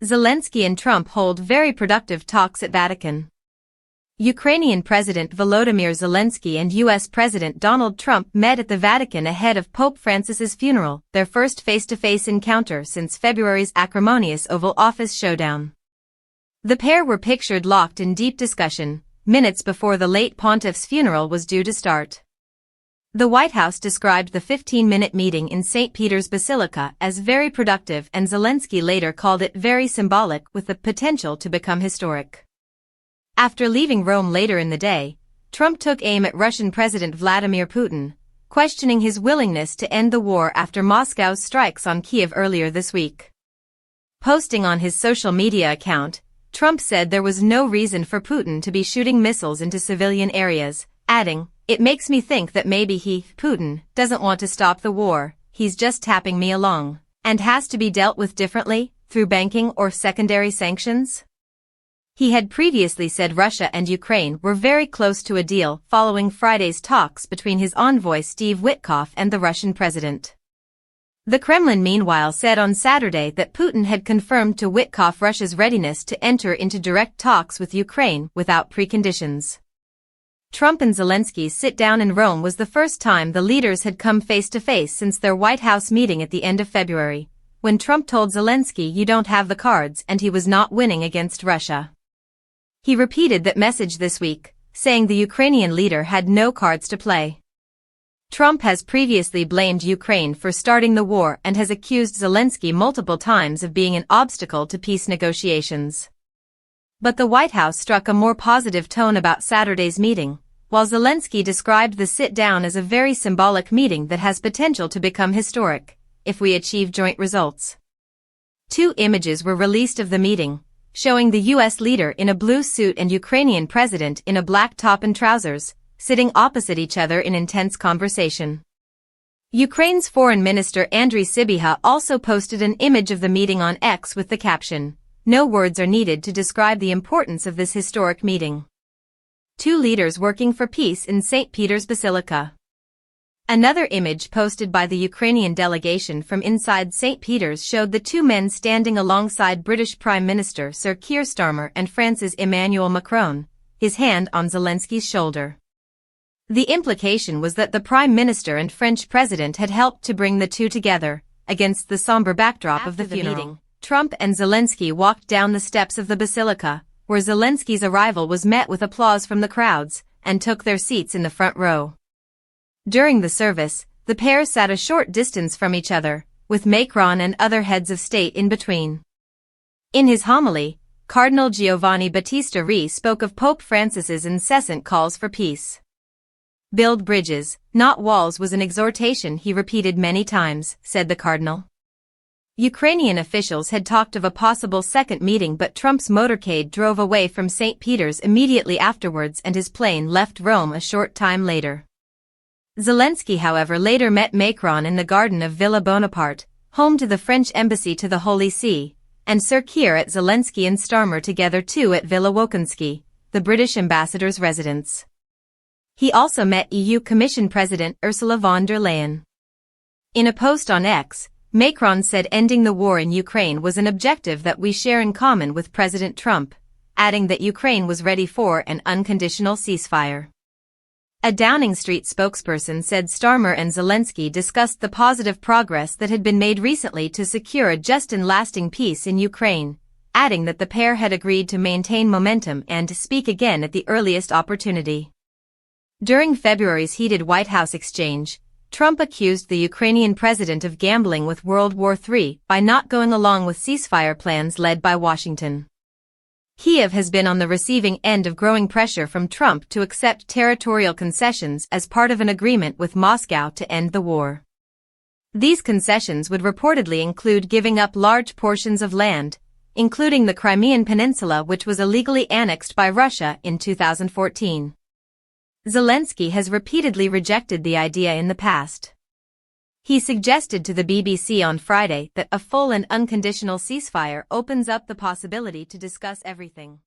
Zelensky and Trump hold very productive talks at Vatican. Ukrainian President Volodymyr Zelensky and U.S. President Donald Trump met at the Vatican ahead of Pope Francis's funeral, their first face-to-face encounter since February's acrimonious Oval Office showdown. The pair were pictured locked in deep discussion, minutes before the late pontiff's funeral was due to start. The White House described the 15-minute meeting in St. Peter's Basilica as very productive, and Zelensky later called it very symbolic, with the potential to become historic. After leaving Rome later in the day, Trump took aim at Russian President Vladimir Putin, questioning his willingness to end the war after Moscow's strikes on Kyiv earlier this week. Posting on his social media account, Trump said there was no reason for Putin to be shooting missiles into civilian areas, adding, "It makes me think that maybe Putin, doesn't want to stop the war, he's just tapping me along, and has to be dealt with differently, through banking or secondary sanctions." He had previously said Russia and Ukraine were very close to a deal following Friday's talks between his envoy Steve Witkoff and the Russian president. The Kremlin meanwhile said on Saturday that Putin had confirmed to Witkoff Russia's readiness to enter into direct talks with Ukraine without preconditions. Trump and Zelensky's sit-down in Rome was the first time the leaders had come face-to-face since their White House meeting at the end of February, when Trump told Zelensky you don't have the cards and he was not winning against Russia. He repeated that message this week, saying the Ukrainian leader had no cards to play. Trump has previously blamed Ukraine for starting the war and has accused Zelensky multiple times of being an obstacle to peace negotiations. But the White House struck a more positive tone about Saturday's meeting, while Zelensky described the sit-down as a very symbolic meeting that has potential to become historic, if we achieve joint results. Two images were released of the meeting, showing the U.S. leader in a blue suit and Ukrainian president in a black top and trousers, sitting opposite each other in intense conversation. Ukraine's Foreign Minister Andriy Sybiha also posted an image of the meeting on X with the caption, "No words are needed to describe the importance of this historic meeting." Two leaders working for peace in St. Peter's Basilica. Another image posted by the Ukrainian delegation from inside St. Peter's showed the two men standing alongside British Prime Minister Sir Keir Starmer and France's Emmanuel Macron, his hand on Zelensky's shoulder. The implication was that the Prime Minister and French President had helped to bring the two together, against the somber backdrop of the funeral. Meeting, Trump and Zelensky walked down the steps of the Basilica, where Zelensky's arrival was met with applause from the crowds, and took their seats in the front row. During the service, the pair sat a short distance from each other, with Macron and other heads of state in between. In his homily, Cardinal Giovanni Battista Re spoke of Pope Francis's incessant calls for peace. "Build bridges, not walls," was an exhortation he repeated many times, said the cardinal. Ukrainian officials had talked of a possible second meeting, but Trump's motorcade drove away from St. Peter's immediately afterwards and his plane left Rome a short time later. Zelensky, however, later met Macron in the garden of Villa Bonaparte, home to the French embassy to the Holy See, and Sir Keir at Zelensky and Starmer together too at Villa Wokinski, the British ambassador's residence. He also met EU Commission President Ursula von der Leyen. In a post on X, Macron said ending the war in Ukraine was an objective that we share in common with President Trump, adding that Ukraine was ready for an unconditional ceasefire. A Downing Street spokesperson said Starmer and Zelensky discussed the positive progress that had been made recently to secure a just and lasting peace in Ukraine, adding that the pair had agreed to maintain momentum and to speak again at the earliest opportunity. During February's heated White House exchange, Trump accused the Ukrainian president of gambling with World War III by not going along with ceasefire plans led by Washington. Kyiv has been on the receiving end of growing pressure from Trump to accept territorial concessions as part of an agreement with Moscow to end the war. These concessions would reportedly include giving up large portions of land, including the Crimean Peninsula, which was illegally annexed by Russia in 2014. Zelensky has repeatedly rejected the idea in the past. He suggested to the BBC on Friday that a full and unconditional ceasefire opens up the possibility to discuss everything.